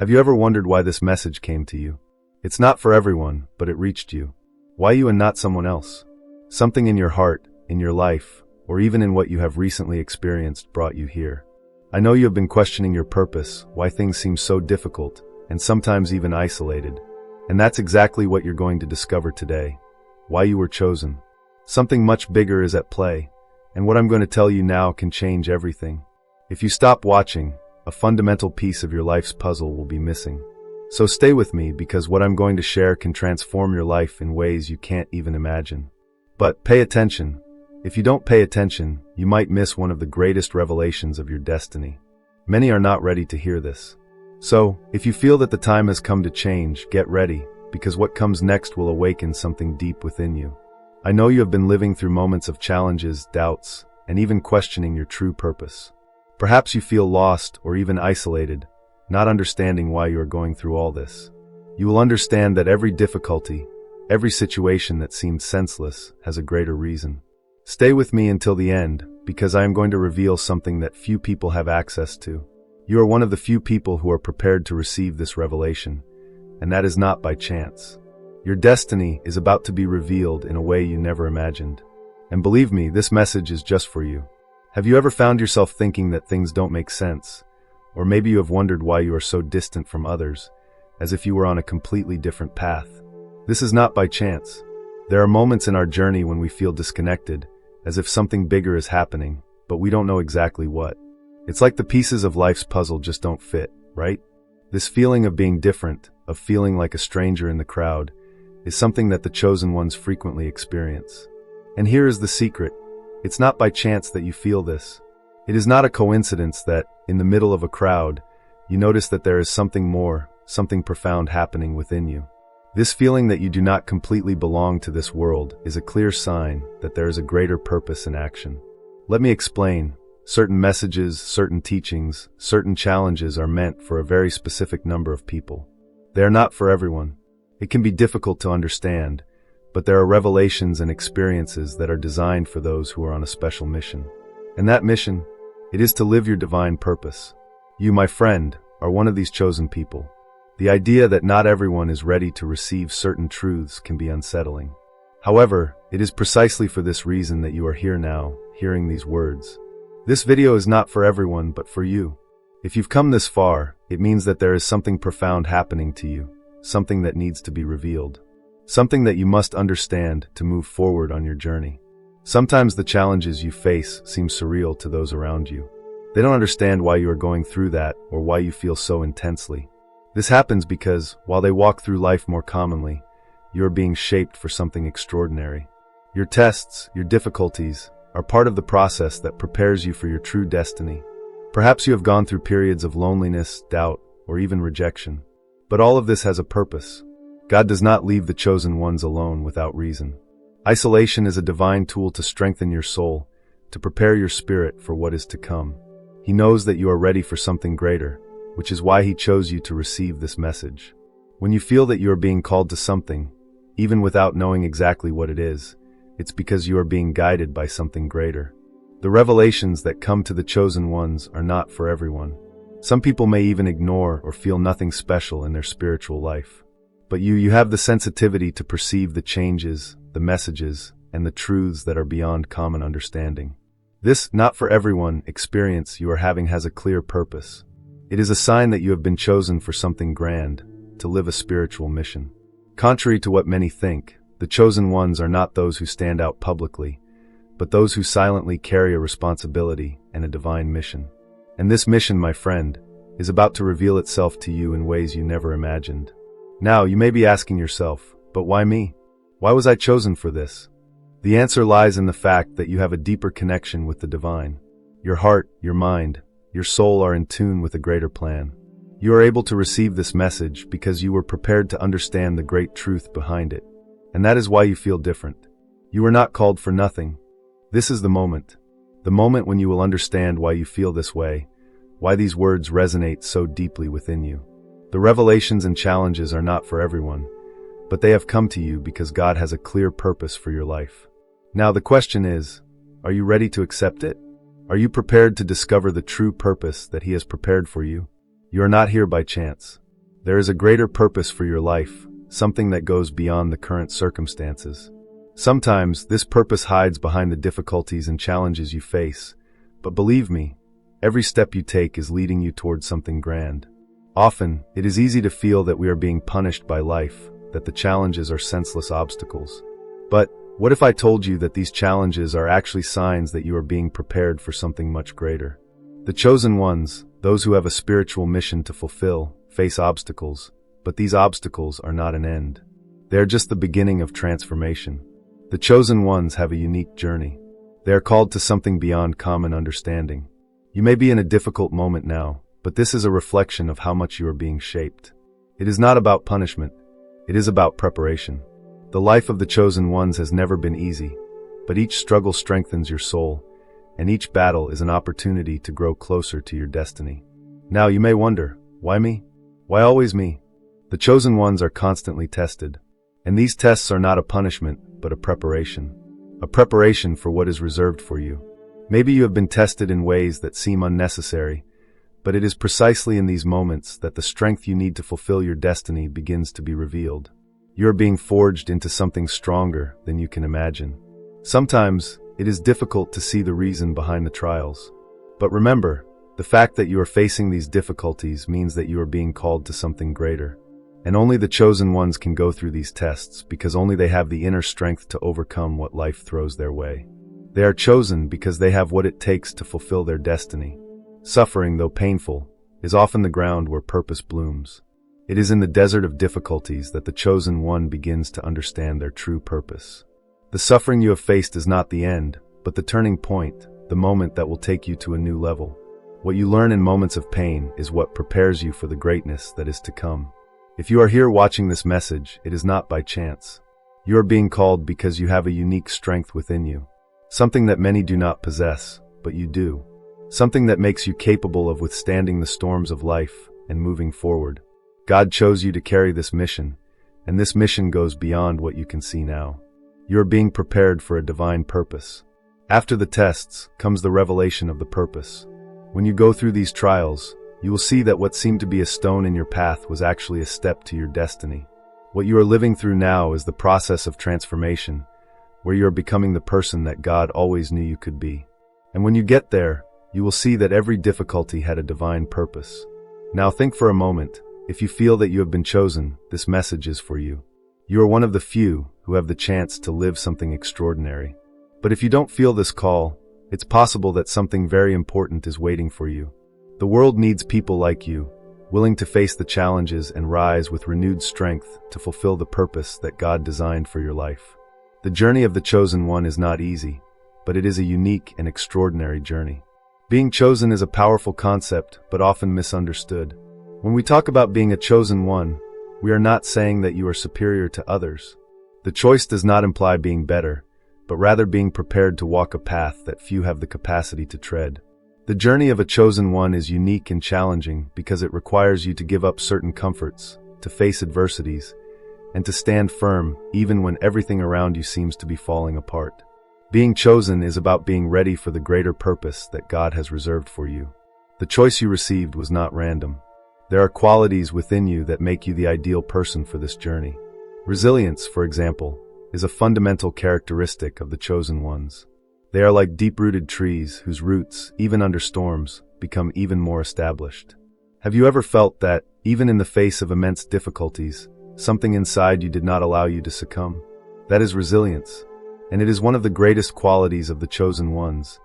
Have you ever wondered why this message came to you? It's not for everyone, but it reached you. Why you and not someone else? Something in your heart, in your life, or even in what you have recently experienced brought you here. I know you have been questioning your purpose, why things seem so difficult, and sometimes even isolated. And that's exactly what you're going to discover today. Why you were chosen. Something much bigger is at play, and what I'm going to tell you now can change everything. If you stop watching, a fundamental piece of your life's puzzle will be missing. So stay with me, because what I'm going to share can transform your life in ways you can't even imagine. But pay attention. If you don't pay attention, you might miss one of the greatest revelations of your destiny. Many are not ready to hear this. So, if you feel that the time has come to change, get ready, because what comes next will awaken something deep within you. I know you have been living through moments of challenges, doubts, and even questioning your true purpose. Perhaps you feel lost or even isolated, not understanding why you are going through all this. You will understand that every difficulty, every situation that seemed senseless, has a greater reason. Stay with me until the end, because I am going to reveal something that few people have access to. You are one of the few people who are prepared to receive this revelation, and that is not by chance. Your destiny is about to be revealed in a way you never imagined. And believe me, this message is just for you. Have you ever found yourself thinking that things don't make sense? Or maybe you have wondered why you are so distant from others, as if you were on a completely different path. This is not by chance. There are moments in our journey when we feel disconnected, as if something bigger is happening, but we don't know exactly what. It's like the pieces of life's puzzle just don't fit, right? This feeling of being different, of feeling like a stranger in the crowd, is something that the chosen ones frequently experience. And here is the secret. It's not by chance that you feel this. It is not a coincidence that, in the middle of a crowd, you notice that there is something more, something profound happening within you. This feeling that you do not completely belong to this world is a clear sign that there is a greater purpose in action. Let me explain. Certain messages, certain teachings, certain challenges are meant for a very specific number of people. They are not for everyone. It can be difficult to understand, but there are revelations and experiences that are designed for those who are on a special mission. And that mission, it is to live your divine purpose. You, my friend, are one of these chosen people. The idea that not everyone is ready to receive certain truths can be unsettling. However, it is precisely for this reason that you are here now, hearing these words. This video is not for everyone, but for you. If you've come this far, it means that there is something profound happening to you, something that needs to be revealed, something that you must understand to move forward on your journey. Sometimes the challenges you face seem surreal to those around you. They don't understand why you are going through that or why you feel so intensely. This happens because, while they walk through life more commonly, you are being shaped for something extraordinary. Your tests, your difficulties, are part of the process that prepares you for your true destiny. Perhaps you have gone through periods of loneliness, doubt, or even rejection. But all of this has a purpose. God does not leave the chosen ones alone without reason. Isolation is a divine tool to strengthen your soul, to prepare your spirit for what is to come. He knows that you are ready for something greater, which is why He chose you to receive this message. When you feel that you are being called to something, even without knowing exactly what it is, it's because you are being guided by something greater. The revelations that come to the chosen ones are not for everyone. Some people may even ignore or feel nothing special in their spiritual life. But you have the sensitivity to perceive the changes, the messages, and the truths that are beyond common understanding. This not for everyone experience you are having has a clear purpose. It is a sign that you have been chosen for something grand, to live a spiritual mission. Contrary to what many think, the chosen ones are not those who stand out publicly, but those who silently carry a responsibility and a divine mission. And this mission, my friend, is about to reveal itself to you in ways you never imagined. Now, you may be asking yourself, but why me? Why was I chosen for this? The answer lies in the fact that you have a deeper connection with the divine. Your heart, your mind, your soul are in tune with a greater plan. You are able to receive this message because you were prepared to understand the great truth behind it. And that is why you feel different. You were not called for nothing. This is the moment when you will understand why you feel this way, why these words resonate so deeply within you. The revelations and challenges are not for everyone, but they have come to you because God has a clear purpose for your life. Now the question is, are you ready to accept it? Are you prepared to discover the true purpose that He has prepared for you? You are not here by chance. There is a greater purpose for your life, something that goes beyond the current circumstances. Sometimes, this purpose hides behind the difficulties and challenges you face, but believe me, every step you take is leading you towards something grand. Often, it is easy to feel that we are being punished by life, that the challenges are senseless obstacles. But, what if I told you that these challenges are actually signs that you are being prepared for something much greater? The chosen ones, those who have a spiritual mission to fulfill, face obstacles, but these obstacles are not an end. They are just the beginning of transformation. The chosen ones have a unique journey. They are called to something beyond common understanding. You may be in a difficult moment now, but this is a reflection of how much you are being shaped. It is not about punishment. It is about preparation. The life of the chosen ones has never been easy, but each struggle strengthens your soul, and each battle is an opportunity to grow closer to your destiny. Now you may wonder, why me? Why always me? The chosen ones are constantly tested, and these tests are not a punishment, but a preparation. A preparation for what is reserved for you. Maybe you have been tested in ways that seem unnecessary, but it is precisely in these moments that the strength you need to fulfill your destiny begins to be revealed. You are being forged into something stronger than you can imagine. Sometimes, it is difficult to see the reason behind the trials. But remember, the fact that you are facing these difficulties means that you are being called to something greater. And only the chosen ones can go through these tests because only they have the inner strength to overcome what life throws their way. They are chosen because they have what it takes to fulfill their destiny. Suffering, though painful, is often the ground where purpose blooms. It is in the desert of difficulties that the chosen one begins to understand their true purpose. The suffering you have faced is not the end, but the turning point, the moment that will take you to a new level. What you learn in moments of pain is what prepares you for the greatness that is to come. If you are here watching this message, it is not by chance. You are being called because you have a unique strength within you. Something that many do not possess, but you do. Something that makes you capable of withstanding the storms of life and moving forward. God chose you to carry this mission, and this mission goes beyond what you can see now. You are being prepared for a divine purpose. After the tests comes the revelation of the purpose. When you go through these trials, you will see that what seemed to be a stone in your path was actually a step to your destiny. What you are living through now is the process of transformation, where you are becoming the person that God always knew you could be. And when you get there, you will see that every difficulty had a divine purpose. Now think for a moment. If you feel that you have been chosen, this message is for you. You are one of the few who have the chance to live something extraordinary. But if you don't feel this call, it's possible that something very important is waiting for you. The world needs people like you, willing to face the challenges and rise with renewed strength to fulfill the purpose that God designed for your life. The journey of the chosen one is not easy, but it is a unique and extraordinary journey. Being chosen is a powerful concept, but often misunderstood. When we talk about being a chosen one, we are not saying that you are superior to others. The choice does not imply being better, but rather being prepared to walk a path that few have the capacity to tread. The journey of a chosen one is unique and challenging because it requires you to give up certain comforts, to face adversities, and to stand firm even when everything around you seems to be falling apart. Being chosen is about being ready for the greater purpose that God has reserved for you. The choice you received was not random. There are qualities within you that make you the ideal person for this journey. Resilience, for example, is a fundamental characteristic of the chosen ones. They are like deep-rooted trees whose roots, even under storms, become even more established. Have you ever felt that, even in the face of immense difficulties, something inside you did not allow you to succumb? That is resilience, and it is one of the greatest qualities of the chosen ones,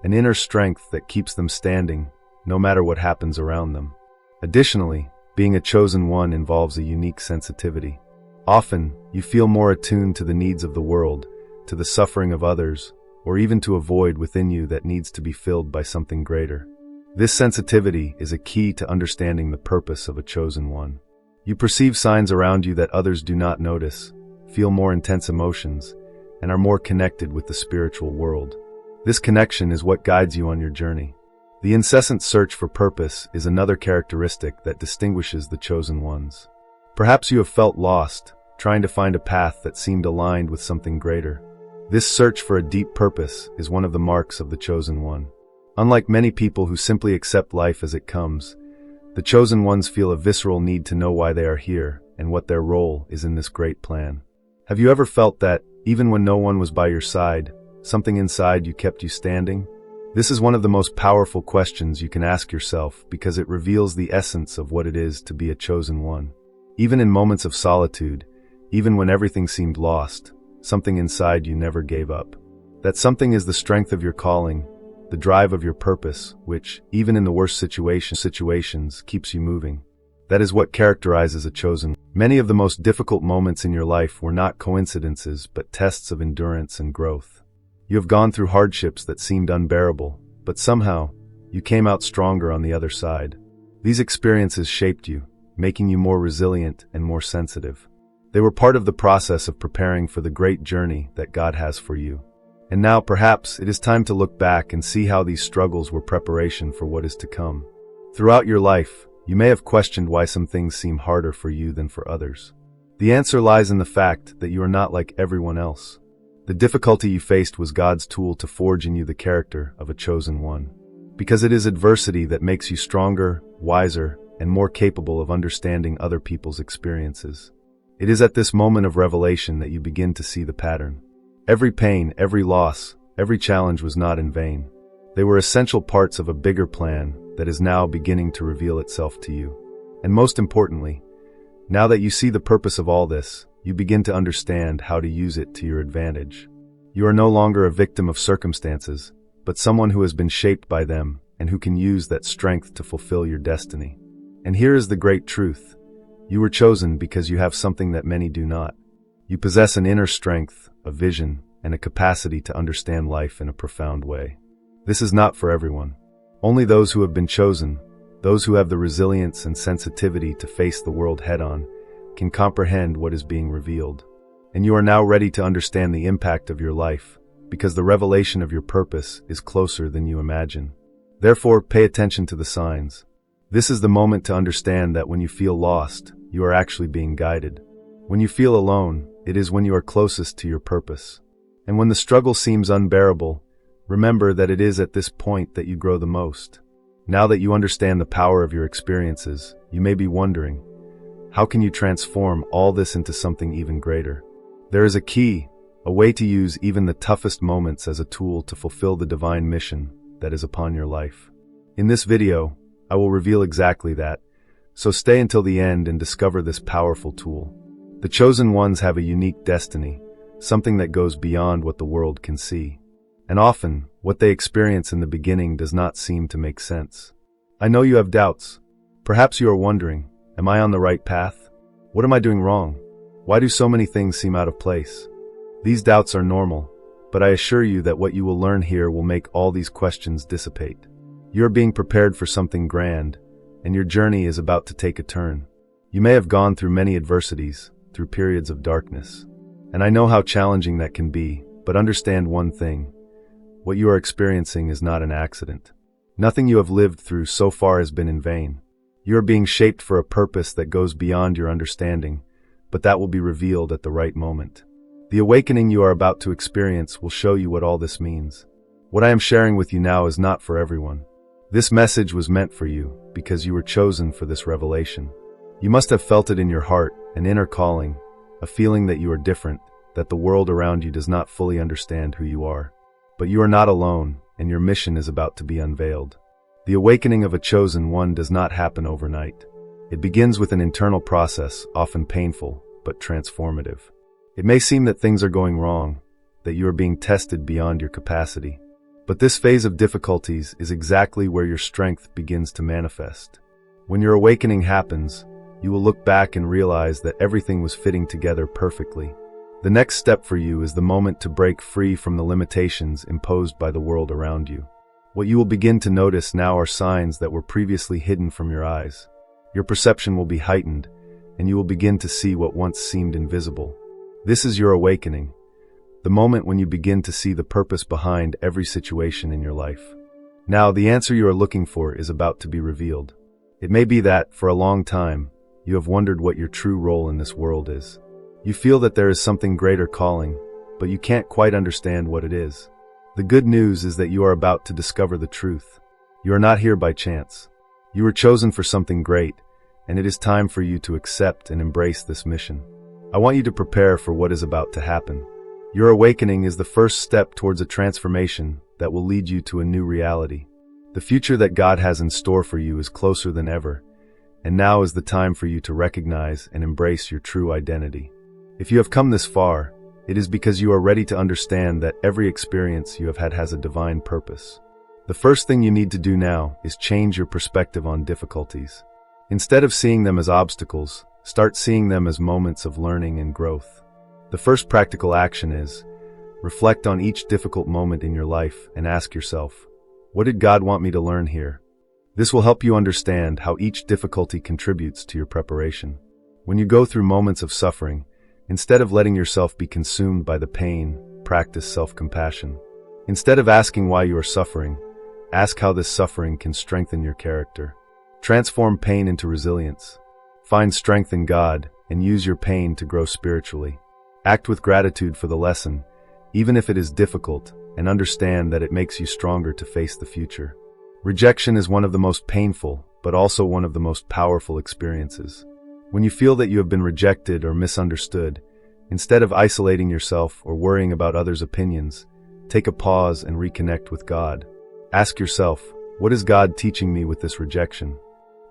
an inner strength that keeps them standing, no matter what happens around them. Additionally, being a chosen one involves a unique sensitivity. Often, you feel more attuned to the needs of the world, to the suffering of others, or even to a void within you that needs to be filled by something greater. This sensitivity is a key to understanding the purpose of a chosen one. You perceive signs around you that others do not notice, feel more intense emotions, and are more connected with the spiritual world. This connection is what guides you on your journey. The incessant search for purpose is another characteristic that distinguishes the chosen ones. Perhaps you have felt lost, trying to find a path that seemed aligned with something greater. This search for a deep purpose is one of the marks of the chosen one. Unlike many people who simply accept life as it comes, The chosen ones feel a visceral need to know why they are here and what their role is in this great plan. Have you ever felt that, even when no one was by your side, something inside you kept you standing? This is one of the most powerful questions you can ask yourself because it reveals the essence of what it is to be a chosen one. Even in moments of solitude, even when everything seemed lost, something inside you never gave up. That something is the strength of your calling, the drive of your purpose, which, even in the worst situations, keeps you moving. That is what characterizes a chosen. Many of the most difficult moments in your life were not coincidences, but tests of endurance and growth. You have gone through hardships that seemed unbearable, but somehow, you came out stronger on the other side. These experiences shaped you, making you more resilient and more sensitive. They were part of the process of preparing for the great journey that God has for you. And now, perhaps, it is time to look back and see how these struggles were preparation for what is to come. Throughout your life, you may have questioned why some things seem harder for you than for others. The answer lies in the fact that you are not like everyone else. The difficulty you faced was God's tool to forge in you the character of a chosen one. Because it is adversity that makes you stronger, wiser, and more capable of understanding other people's experiences. It is at this moment of revelation that you begin to see the pattern. Every pain, every loss, every challenge was not in vain. They were essential parts of a bigger plan that is now beginning to reveal itself to you. And most importantly, now that you see the purpose of all this, you begin to understand how to use it to your advantage. You are no longer a victim of circumstances, but someone who has been shaped by them and who can use that strength to fulfill your destiny. And here is the great truth. You were chosen because you have something that many do not. You possess an inner strength, a vision, and a capacity to understand life in a profound way. This is not for everyone. Only those who have been chosen, those who have the resilience and sensitivity to face the world head-on, can comprehend what is being revealed. And you are now ready to understand the impact of your life, because the revelation of your purpose is closer than you imagine. Therefore, pay attention to the signs. This is the moment to understand that when you feel lost, you are actually being guided. When you feel alone, it is when you are closest to your purpose. And when the struggle seems unbearable, remember that it is at this point that you grow the most. Now that you understand the power of your experiences, you may be wondering, how can you transform all this into something even greater? There is a key, a way to use even the toughest moments as a tool to fulfill the divine mission that is upon your life. In this video, I will reveal exactly that, so stay until the end and discover this powerful tool. The chosen ones have a unique destiny, something that goes beyond what the world can see. And often, what they experience in the beginning does not seem to make sense. I know you have doubts. Perhaps you are wondering, am I on the right path? What am I doing wrong? Why do so many things seem out of place? These doubts are normal, but I assure you that what you will learn here will make all these questions dissipate. You are being prepared for something grand, and your journey is about to take a turn. You may have gone through many adversities, through periods of darkness. And I know how challenging that can be, but understand one thing. What you are experiencing is not an accident. Nothing you have lived through so far has been in vain. You are being shaped for a purpose that goes beyond your understanding, but that will be revealed at the right moment. The awakening you are about to experience will show you what all this means. What I am sharing with you now is not for everyone. This message was meant for you because you were chosen for this revelation. You must have felt it in your heart, an inner calling, a feeling that you are different, that the world around you does not fully understand who you are. But you are not alone, and your mission is about to be unveiled. The awakening of a chosen one does not happen overnight. It begins with an internal process, often painful, but transformative. It may seem that things are going wrong, that you are being tested beyond your capacity. But this phase of difficulties is exactly where your strength begins to manifest. When your awakening happens, you will look back and realize that everything was fitting together perfectly. The next step for you is the moment to break free from the limitations imposed by the world around you. What you will begin to notice now are signs that were previously hidden from your eyes. Your perception will be heightened, and you will begin to see what once seemed invisible. This is your awakening, the moment when you begin to see the purpose behind every situation in your life. Now, the answer you are looking for is about to be revealed. It may be that, for a long time, you have wondered what your true role in this world is. You feel that there is something greater calling, but you can't quite understand what it is. The good news is that you are about to discover the truth. You are not here by chance. You were chosen for something great, and it is time for you to accept and embrace this mission. I want you to prepare for what is about to happen. Your awakening is the first step towards a transformation that will lead you to a new reality. The future that God has in store for you is closer than ever, and now is the time for you to recognize and embrace your true identity. If you have come this far, it is because you are ready to understand that every experience you have had has a divine purpose. The first thing you need to do now is change your perspective on difficulties. Instead of seeing them as obstacles, start seeing them as moments of learning and growth. The first practical action is, reflect on each difficult moment in your life and ask yourself, what did God want me to learn here? This will help you understand how each difficulty contributes to your preparation. When you go through moments of suffering, instead of letting yourself be consumed by the pain, practice self-compassion. Instead of asking why you are suffering, ask how this suffering can strengthen your character. Transform pain into resilience. Find strength in God and use your pain to grow spiritually. Act with gratitude for the lesson, even if it is difficult, and understand that it makes you stronger to face the future. Rejection is one of the most painful, but also one of the most powerful experiences. When you feel that you have been rejected or misunderstood, instead of isolating yourself or worrying about others' opinions, take a pause and reconnect with God. Ask yourself, what is God teaching me with this rejection?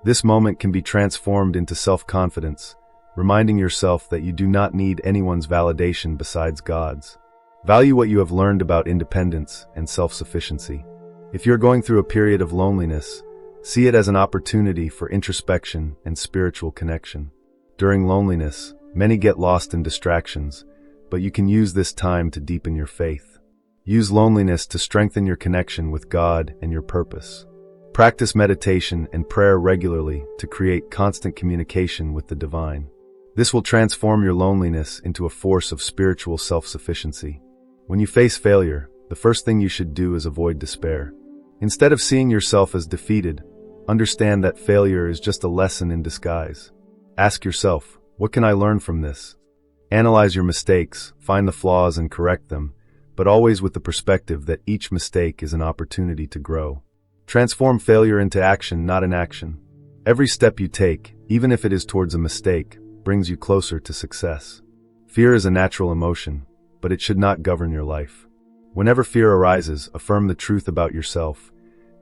This moment can be transformed into self-confidence, reminding yourself that you do not need anyone's validation besides God's. Value what you have learned about independence and self-sufficiency. If you're going through a period of loneliness, see it as an opportunity for introspection and spiritual connection. During loneliness, many get lost in distractions, but you can use this time to deepen your faith. Use loneliness to strengthen your connection with God and your purpose. Practice meditation and prayer regularly to create constant communication with the divine. This will transform your loneliness into a force of spiritual self-sufficiency. When you face failure, the first thing you should do is avoid despair. Instead of seeing yourself as defeated, understand that failure is just a lesson in disguise. Ask yourself, what can I learn from this? Analyze your mistakes, find the flaws and correct them, but always with the perspective that each mistake is an opportunity to grow. Transform failure into action, not inaction. Every step you take, even if it is towards a mistake, brings you closer to success. Fear is a natural emotion, but it should not govern your life. Whenever fear arises, affirm the truth about yourself.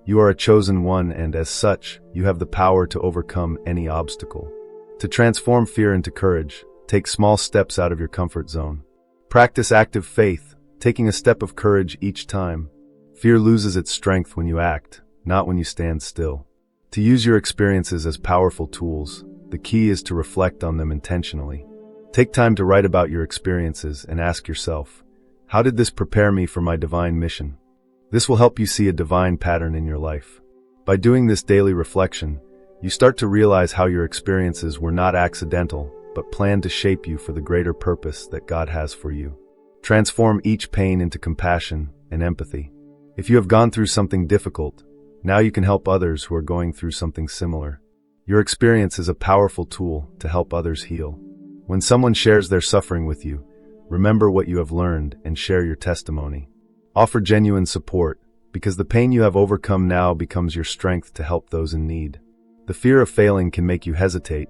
You are a chosen one, and as such, you have the power to overcome any obstacle. To transform fear into courage, take small steps out of your comfort zone. Practice active faith, taking a step of courage each time. Fear loses its strength when you act, not when you stand still. To use your experiences as powerful tools, the key is to reflect on them intentionally. Take time to write about your experiences and ask yourself, how did this prepare me for my divine mission? This will help you see a divine pattern in your life. By doing this daily reflection, you start to realize how your experiences were not accidental, but planned to shape you for the greater purpose that God has for you. Transform each pain into compassion and empathy. If you have gone through something difficult, now you can help others who are going through something similar. Your experience is a powerful tool to help others heal. When someone shares their suffering with you, remember what you have learned and share your testimony. Offer genuine support, because the pain you have overcome now becomes your strength to help those in need. The fear of failing can make you hesitate,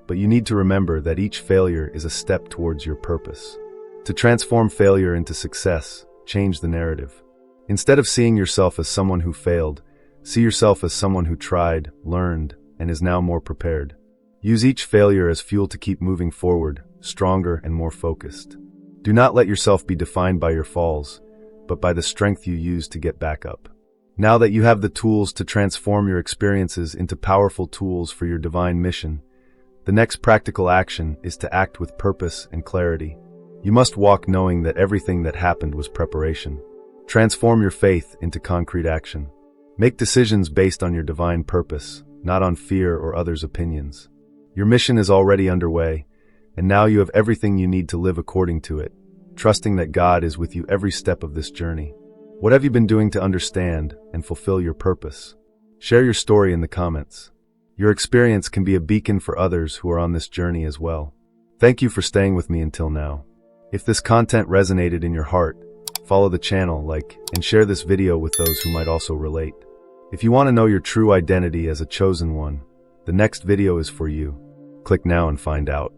but you need to remember that each failure is a step towards your purpose. To transform failure into success, change the narrative. Instead of seeing yourself as someone who failed, see yourself as someone who tried, learned, and is now more prepared. Use each failure as fuel to keep moving forward, stronger and more focused. Do not let yourself be defined by your falls, but by the strength you use to get back up. Now that you have the tools to transform your experiences into powerful tools for your divine mission, the next practical action is to act with purpose and clarity. You must walk knowing that everything that happened was preparation. Transform your faith into concrete action. Make decisions based on your divine purpose, not on fear or others' opinions. Your mission is already underway, and now you have everything you need to live according to it, trusting that God is with you every step of this journey. What have you been doing to understand and fulfill your purpose? Share your story in the comments. Your experience can be a beacon for others who are on this journey as well. Thank you for staying with me until now. If this content resonated in your heart, follow the channel, like, and share this video with those who might also relate. If you want to know your true identity as a chosen one, the next video is for you. Click now and find out.